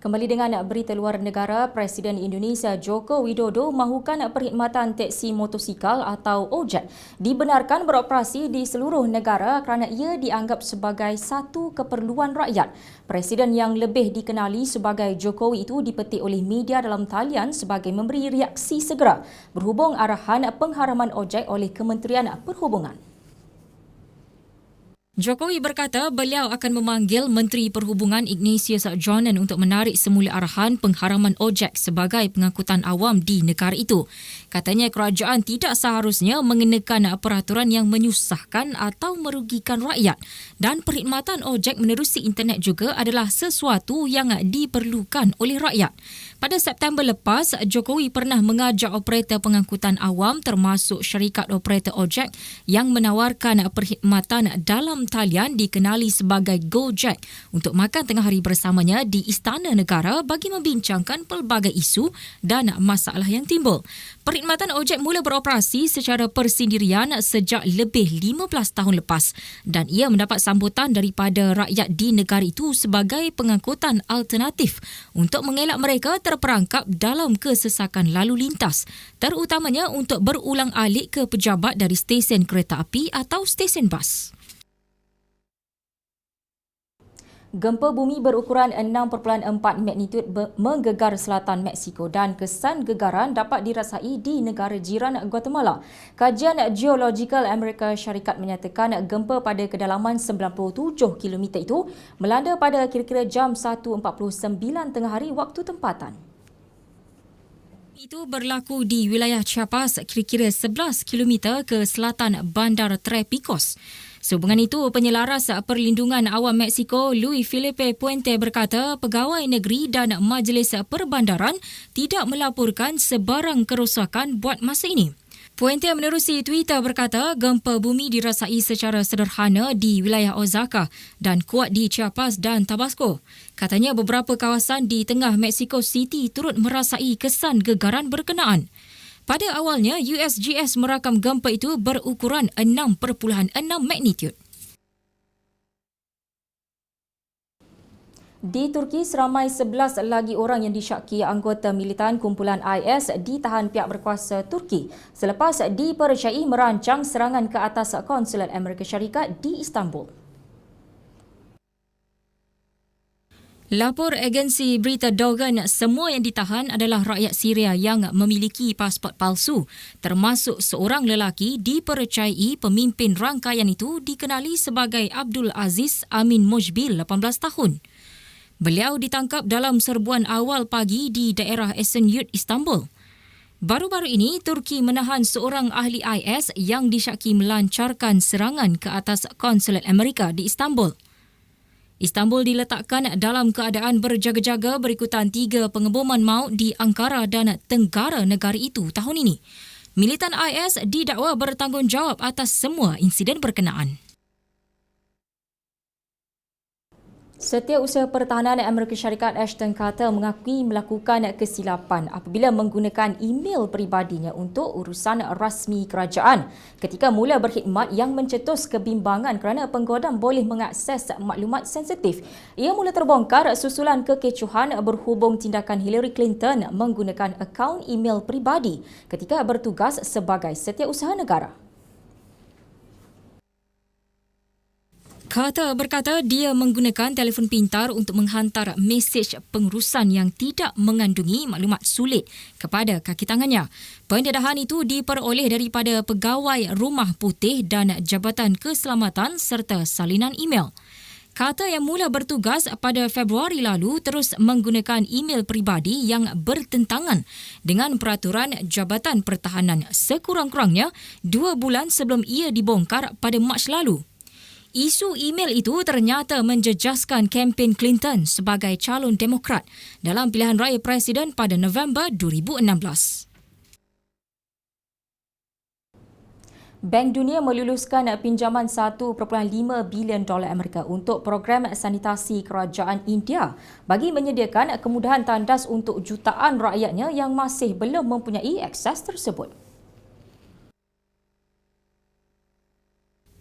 Kembali dengan berita luar negara, Presiden Indonesia Joko Widodo mahukan perkhidmatan teksi motosikal atau ojek dibenarkan beroperasi di seluruh negara kerana ia dianggap sebagai satu keperluan rakyat. Presiden yang lebih dikenali sebagai Jokowi itu dipetik oleh media dalam talian sebagai memberi reaksi segera berhubung arahan pengharaman ojek oleh Kementerian Perhubungan. Jokowi berkata beliau akan memanggil Menteri Perhubungan Ignatius Jonan untuk menarik semula arahan pengharaman ojek sebagai pengangkutan awam di negara itu. Katanya kerajaan tidak seharusnya mengenakan peraturan yang menyusahkan atau merugikan rakyat dan perkhidmatan ojek menerusi internet juga adalah sesuatu yang diperlukan oleh rakyat. Pada September lepas, Jokowi pernah mengajak operator pengangkutan awam termasuk syarikat operator ojek yang menawarkan perkhidmatan dalam talian dikenali sebagai Gojek untuk makan tengah hari bersamanya di Istana Negara bagi membincangkan pelbagai isu dan masalah yang timbul. Perkhidmatan ojek mula beroperasi secara persendirian sejak lebih 15 tahun lepas dan ia mendapat sambutan daripada rakyat di negara itu sebagai pengangkutan alternatif untuk mengelak mereka terperangkap dalam kesesakan lalu lintas, terutamanya untuk berulang-alik ke pejabat dari stesen kereta api atau stesen bas. Gempa bumi berukuran 6.4 magnitud menggegar selatan Mexico dan kesan gegaran dapat dirasai di negara jiran Guatemala. Kajian Geological Amerika Syarikat menyatakan gempa pada kedalaman 97 km itu melanda pada kira-kira jam 1.49 tengah hari waktu tempatan. Itu berlaku di wilayah Chiapas kira-kira 11 km ke selatan bandar Tres Picos. Sehubungan itu, Penyelaras Perlindungan Awam Mexico, Luis Felipe Puente berkata pegawai negeri dan Majlis Perbandaran tidak melaporkan sebarang kerosakan buat masa ini. Puente menerusi Twitter berkata gempa bumi dirasai secara sederhana di wilayah Oaxaca dan kuat di Chiapas dan Tabasco. Katanya beberapa kawasan di tengah Mexico City turut merasai kesan gegaran berkenaan. Pada awalnya, USGS merakam gempa itu berukuran 6.6 magnitude. Di Turki, seramai 11 lagi orang yang disyaki anggota militan kumpulan IS ditahan pihak berkuasa Turki selepas dipercayai merancang serangan ke atas konsulat Amerika Syarikat di Istanbul. Lapor agensi berita Dogan, semua yang ditahan adalah rakyat Syria yang memiliki pasport palsu, termasuk seorang lelaki dipercayai pemimpin rangkaian itu dikenali sebagai Abdul Aziz Amin Mojbil, 18 tahun. Beliau ditangkap dalam serbuan awal pagi di daerah Esenyurt, Istanbul. Baru-baru ini, Turki menahan seorang ahli IS yang disyaki melancarkan serangan ke atas konsulat Amerika di Istanbul. Istanbul diletakkan dalam keadaan berjaga-jaga berikutan 3 pengeboman maut di Ankara dan Tenggara negara itu tahun ini. Militan IS didakwa bertanggungjawab atas semua insiden berkenaan. Setiausaha Pertahanan Amerika Syarikat Ashton Carter mengakui melakukan kesilapan apabila menggunakan email peribadinya untuk urusan rasmi kerajaan ketika mula berkhidmat yang mencetus kebimbangan kerana penggodam boleh mengakses maklumat sensitif. Ia mula terbongkar susulan kekecohan berhubung tindakan Hillary Clinton menggunakan akaun email peribadi ketika bertugas sebagai setiausaha negara. Carter berkata dia menggunakan telefon pintar untuk menghantar mesej pengurusan yang tidak mengandungi maklumat sulit kepada kaki tangannya. Pendedahan itu diperoleh daripada pegawai Rumah Putih dan Jabatan Keselamatan serta salinan email. Carter yang mula bertugas pada Februari lalu terus menggunakan email peribadi yang bertentangan dengan peraturan Jabatan Pertahanan sekurang-kurangnya 2 bulan sebelum ia dibongkar pada Mac lalu. Isu email itu ternyata menjejaskan kempen Clinton sebagai calon Demokrat dalam pilihan raya Presiden pada November 2016. Bank Dunia meluluskan pinjaman $1.5 bilion Amerika untuk program sanitasi kerajaan India bagi menyediakan kemudahan tandas untuk jutaan rakyatnya yang masih belum mempunyai akses tersebut.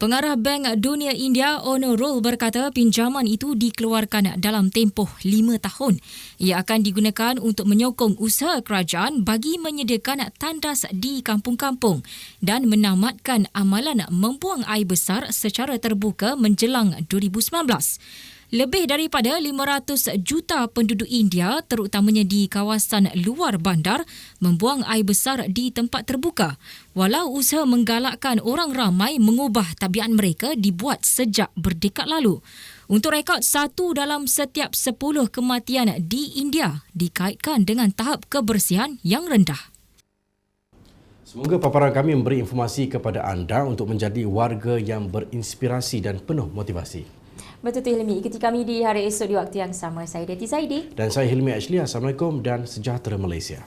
Pengarah Bank Dunia India Onno Roll berkata pinjaman itu dikeluarkan dalam tempoh 5 tahun. Ia akan digunakan untuk menyokong usaha kerajaan bagi menyediakan tandas di kampung-kampung dan menamatkan amalan membuang air besar secara terbuka menjelang 2019. Lebih daripada 500 juta penduduk India, terutamanya di kawasan luar bandar, membuang air besar di tempat terbuka. Walau usaha menggalakkan orang ramai mengubah tabiat mereka dibuat sejak berdekad lalu. Untuk rekod, 1 dalam setiap 10 kematian di India dikaitkan dengan tahap kebersihan yang rendah. Semoga paparan kami memberi informasi kepada anda untuk menjadi warga yang berinspirasi dan penuh motivasi. Betul tu Hilmi. Ikuti kami di hari esok di waktu yang sama. Saya Deti Zaidi. Dan saya Hilmi Ashley. Assalamualaikum dan sejahtera Malaysia.